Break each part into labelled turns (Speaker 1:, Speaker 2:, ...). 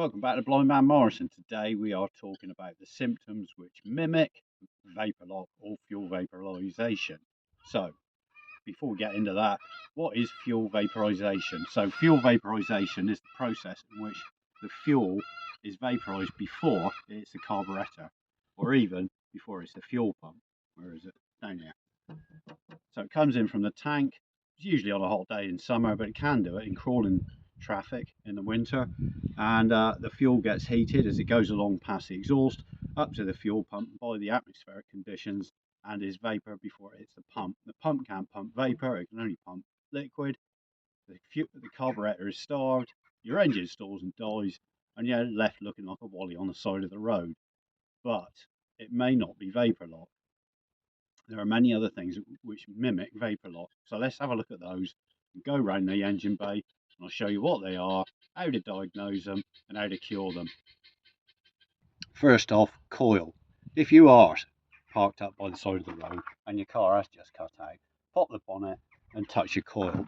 Speaker 1: Welcome back to Blind Man Morrison. Today we are talking about the symptoms which mimic vapor lock or fuel vaporization. So, before we get into that, what is fuel vaporization? So, fuel vaporization is the process in which the fuel is vaporized before it's the carburetor, or even before it's the fuel pump. Where is it? Down here. So, it comes in from the tank. It's usually on a hot day in summer, but it can do it in crawling traffic in the winter, and the fuel gets heated as it goes along past the exhaust up to the fuel pump by the atmospheric conditions and is vapor before it hits the pump. The pump can't pump vapor, it can only pump liquid. The carburetor is starved, your engine stalls and dies, and you're left looking like a wally on the side of the road. But it may not be vapor lock. There are many other things which mimic vapor lock, so let's have a look at those and go round the engine bay, and I'll show you what they are, how to diagnose them, and how to cure them. First off, coil. If you are parked up by the side of the road and your car has just cut out, pop the bonnet and touch your coil.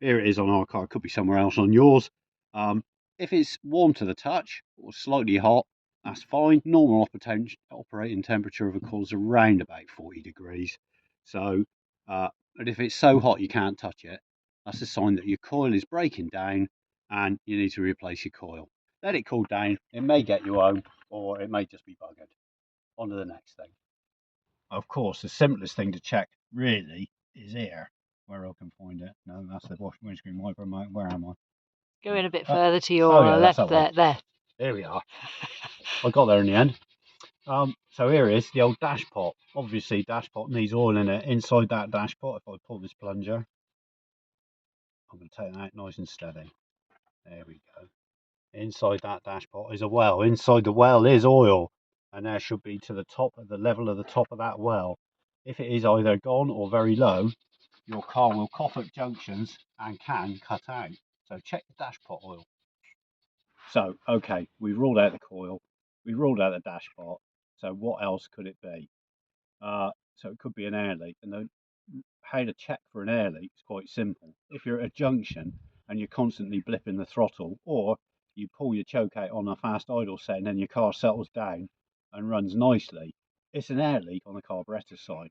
Speaker 1: Here it is on our car, it could be somewhere else on yours. If it's warm to the touch or slightly hot, that's fine. Normal operating temperature of a coil is around about 40 degrees. So, but if it's so hot you can't touch it, that's a sign that your coil is breaking down and you need to replace your coil. Let it cool down, it may get you home, or it may just be buggered. On to the next thing. Of course, the simplest thing to check really is here, where I can find it. No, that's the windscreen wiper. Where am I?
Speaker 2: Go in a bit further to your left there.
Speaker 1: There we are. I got there in the end. So here is the old dash pot. Obviously, dash pot needs oil in it. Inside that dash pot, if I pull this plunger, I'm going to take that out nice and steady. There we go. Inside that dash pot is a well. Inside the well is oil, and there should be to the top of the level of the top of that well. If it is either gone or very low, your car will cough at junctions and can cut out. So check the dash pot oil. So, okay, we've ruled out the coil, we've ruled out the dash pot. So what else could it be? So it could be an air leak. And how to check for an air leak is quite simple. If you're at a junction and you're constantly blipping the throttle, or you pull your choke out on a fast idle setting and your car settles down and runs nicely, it's an air leak on the carburetor side.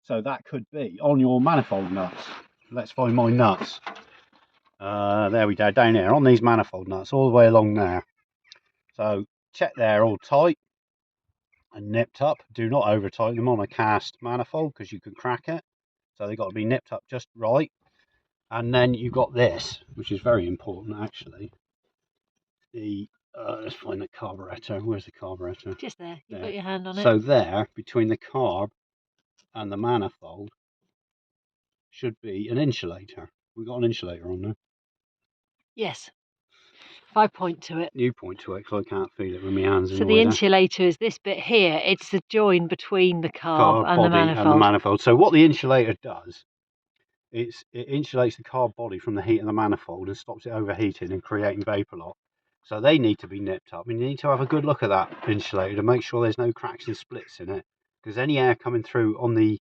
Speaker 1: So that could be on your manifold nuts. Let's find my nuts. There we go, down here on these manifold nuts, all the way along there. So check they're all tight and nipped up. Do not over tighten them on a cast manifold because you could crack it. So they've got to be nipped up just right. And then you've got this, which is very important actually. Let's find the carburetor. Where's the carburetor?
Speaker 2: Just there. You've got your hand on it.
Speaker 1: So there, between the carb and the manifold, should be an insulator. We've got an insulator on there.
Speaker 2: Yes. If I point to it.
Speaker 1: You point to it because I can't feel it with my hands.
Speaker 2: So the insulator is this bit here. It's the join between the carb and the manifold.
Speaker 1: So what the insulator does, it insulates the carb body from the heat of the manifold and stops it overheating and creating vapor lock. So they need to be nipped up. I mean, you need to have a good look at that insulator to make sure there's no cracks and splits in it, because any air coming through on the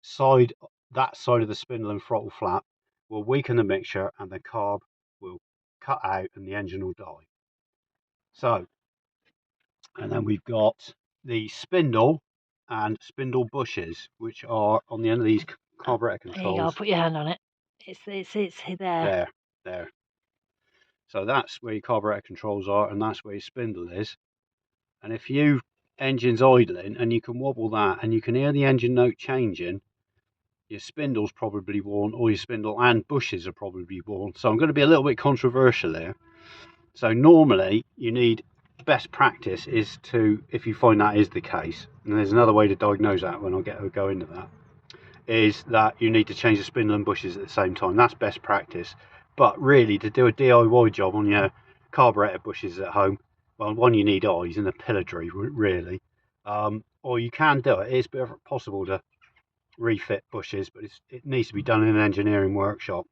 Speaker 1: side, that side of the spindle and throttle flap, will weaken the mixture and the carb will cut out and the engine will die. So, and then we've got the spindle and spindle bushes, which are on the end of these carburetor controls.
Speaker 2: There you go, put your hand on it. It's there.
Speaker 1: There. So that's where your carburetor controls are, and that's where your spindle is. And if your engine's idling and you can wobble that and you can hear the engine note changing, your spindle's probably worn, or your spindle and bushes are probably worn. So I'm going to be a little bit controversial here. So normally you need, best practice is to, if you find that is the case, and there's another way to diagnose that when I go into that, is that you need to change the spindle and bushes at the same time. That's best practice. But really, to do a DIY job on your carburetor bushes at home, well, one, you need eyes and a pillory, really. Or you can do it. It's possible to refit bushes, but it needs to be done in an engineering workshop.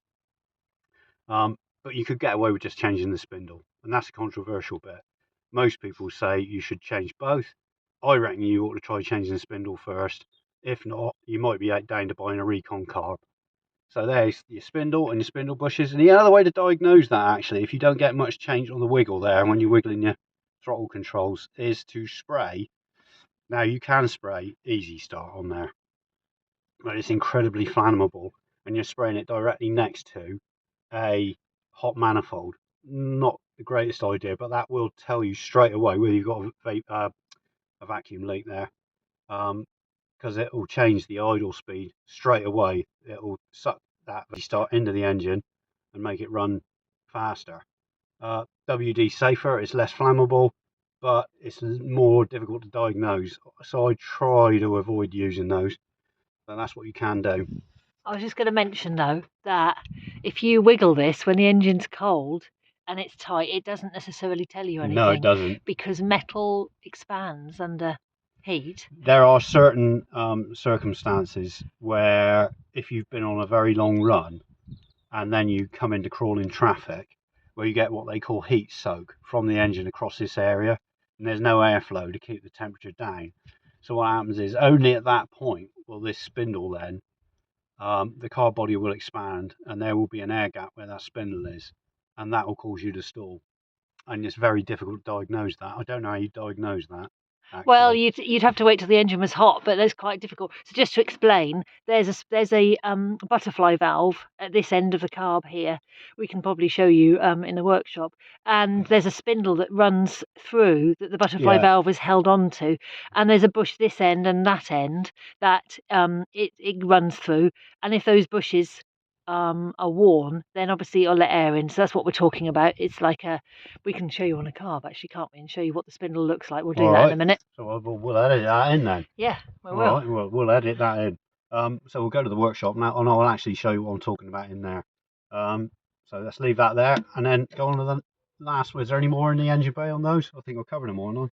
Speaker 1: But you could get away with just changing the spindle, and that's a controversial bit. Most people say you should change both. I reckon you ought to try changing the spindle first. If not, you might be down to buying a recon carb. So there's your spindle and your spindle bushes. And the other way to diagnose that, actually, if you don't get much change on the wiggle there when you're wiggling your throttle controls, is to spray. Now, you can spray Easy Start on there, but it's incredibly flammable, and you're spraying it directly next to a hot manifold. Not the greatest idea, but that will tell you straight away whether you've got a vacuum leak there. Because it will change the idle speed straight away. It will suck that start into the engine and make it run faster. WD safer, it's less flammable, but it's more difficult to diagnose. So I try to avoid using those, but that's what you can do.
Speaker 2: I was just going to mention though that if you wiggle this when the engine's cold and it's tight, it doesn't necessarily tell you anything.
Speaker 1: No, it doesn't.
Speaker 2: Because metal expands under heat.
Speaker 1: There are certain circumstances where if you've been on a very long run and then you come into crawling traffic, where you get what they call heat soak from the engine across this area, and there's no airflow to keep the temperature down. So what happens is only at that point will this spindle then, the car body will expand and there will be an air gap where that spindle is, and that will cause you to stall. And it's very difficult to diagnose that. I don't know how you diagnose that. Actually.
Speaker 2: Well, you'd have to wait till the engine was hot, but that's quite difficult. So just to explain, there's a butterfly valve at this end of the carb here. We can probably show you in the workshop, and there's a spindle that runs through that the butterfly valve is held onto, and there's a bush this end and that end that it runs through, and if those bushes are worn, then obviously it'll let air in. So that's what we're talking about. It's like we can show you on a carb actually, can't we, and show you what the spindle looks like. We'll do that in a minute.
Speaker 1: So we'll edit that in then.
Speaker 2: Yeah, we will.
Speaker 1: All right, we'll edit that in. So we'll go to the workshop now, and I'll actually show you what I'm talking about in there. So let's leave that there, and then go on to the last. Was there any more in the engine bay on those? I think I've covered them all, haven't I?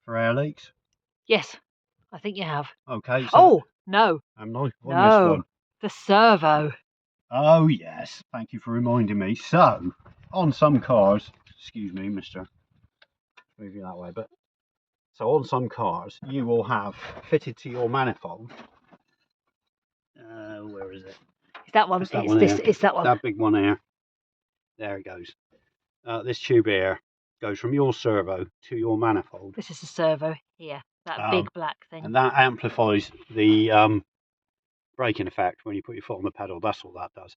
Speaker 1: For air leaks.
Speaker 2: Yes, I think you have.
Speaker 1: Okay.
Speaker 2: So no.
Speaker 1: No.
Speaker 2: One. The servo.
Speaker 1: Oh yes, thank you for reminding me. So on some cars, excuse me, mister, move you that way, but so on some cars you will have fitted to your manifold. Where is it?
Speaker 2: It's that one. It's that one.
Speaker 1: That big one here. There it goes. This tube here goes from your servo to your manifold.
Speaker 2: This is the servo here. That big black thing.
Speaker 1: And that amplifies the braking effect when you put your foot on the pedal. That's all that does.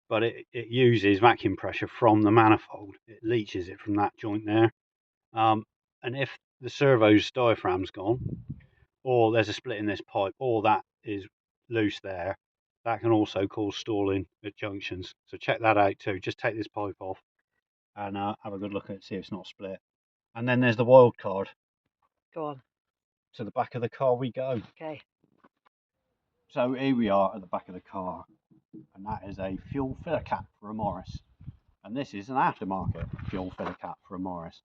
Speaker 1: But it uses vacuum pressure from the manifold. It leaches it from that joint there. And if the servo's diaphragm's gone, or there's a split in this pipe, or that is loose there, that can also cause stalling at junctions. So check that out too. Just take this pipe off and have a good look at it, see if it's not split. And then there's the wild card.
Speaker 2: Go on.
Speaker 1: To the back of the car we go.
Speaker 2: Okay.
Speaker 1: So here we are at the back of the car, and that is a fuel filler cap for a Morris. And this is an aftermarket fuel filler cap for a Morris.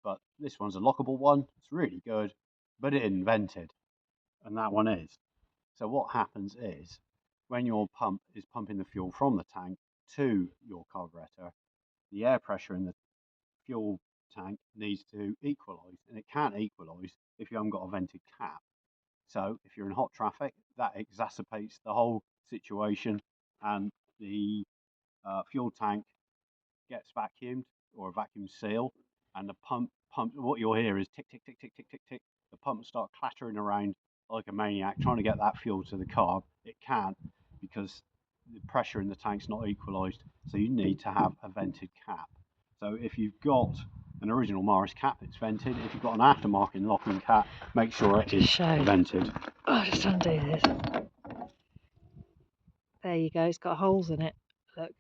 Speaker 1: But this one's a lockable one. It's really good, but it invented, and that one is. So what happens is, when your pump is pumping the fuel from the tank to your carburetor, the air pressure in the fuel tank needs to equalise, and it can't equalise if you haven't got a vented cap. So if you're in hot traffic, that exacerbates the whole situation, and the fuel tank gets vacuumed or a vacuum seal, and the pump what you'll hear is tick tick tick tick tick tick tick. The pumps start clattering around like a maniac trying to get that fuel to the carb. It can't, because the pressure in the tank's not equalised. So you need to have a vented cap. So if you've got an original Morris cap, it's vented. If you've got an aftermarket locking cap, make sure it is vented.
Speaker 2: I'll just undo this. There you go. It's got holes in it. Look,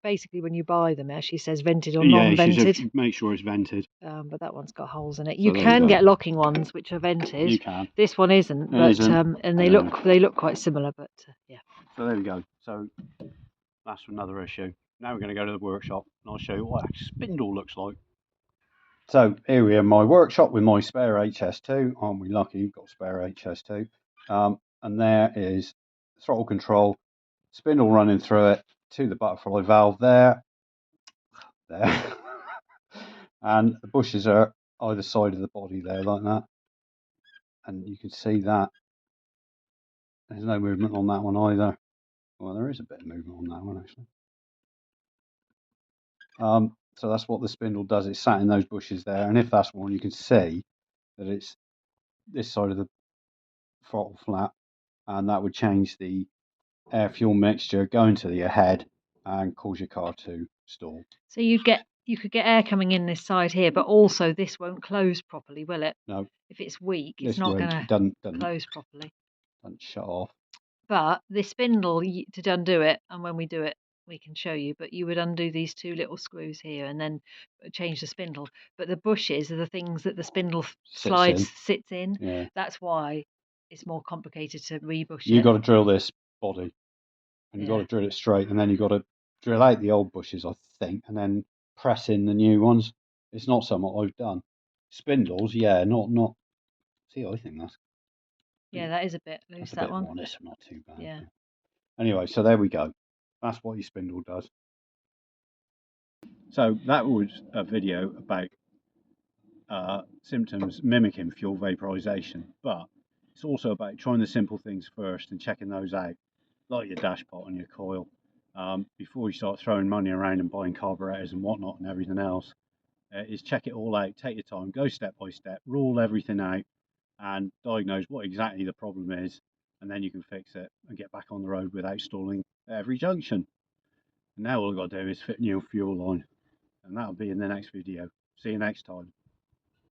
Speaker 2: basically when you buy them, she says vented or non-vented.
Speaker 1: Make sure it's vented.
Speaker 2: But that one's got holes in it. You can get locking ones which are vented.
Speaker 1: You can.
Speaker 2: This one isn't, but and they look quite similar. But yeah.
Speaker 1: So there we go. So that's another issue. Now we're going to go to the workshop, and I'll show you what a spindle looks like. So here we are in my workshop with my spare HS2. Aren't we lucky you've got spare HS2? And there is throttle control, spindle running through it to the butterfly valve there. And the bushes are either side of the body there like that. And you can see that there's no movement on that one either. Well, there is a bit of movement on that one actually. So that's what the spindle does. It's sat in those bushes there, and if that's one, you can see that it's this side of the throttle flap, and that would change the air fuel mixture going to the ahead and cause your car to stall.
Speaker 2: So you could get air coming in this side here, but also this won't close properly, will it?
Speaker 1: No,
Speaker 2: If it's weak, it's
Speaker 1: this
Speaker 2: not
Speaker 1: week
Speaker 2: going
Speaker 1: it
Speaker 2: to
Speaker 1: doesn't
Speaker 2: close properly.
Speaker 1: shut off.
Speaker 2: But this spindle, to undo it, and when we do it, we can show you, but you would undo these two little screws here and then change the spindle. But the bushes are the things that the spindle sits in.
Speaker 1: Yeah,
Speaker 2: That's why it's more complicated to rebush
Speaker 1: you
Speaker 2: it.
Speaker 1: got to drill this body, and you got to drill it straight, and then you got to drill out the old bushes, I think, and then press in the new ones. It's not something I've done. Spindles, yeah, not. See, I think that's
Speaker 2: Yeah, that is a bit loose,
Speaker 1: that's a
Speaker 2: that
Speaker 1: bit
Speaker 2: one.
Speaker 1: more. This not too bad.
Speaker 2: Yeah.
Speaker 1: Anyway, so there we go. That's what your spindle does. So that was a video about symptoms mimicking fuel vaporization, but it's also about trying the simple things first and checking those out, like your dash pot and your coil, before you start throwing money around and buying carburetors and whatnot and everything else. Is check it all out, take your time, go step by step, rule everything out, and diagnose what exactly the problem is, and then you can fix it and get back on the road without stalling at every junction. And now all I've got to do is fit new fuel line, and that'll be in the next video. See you next time.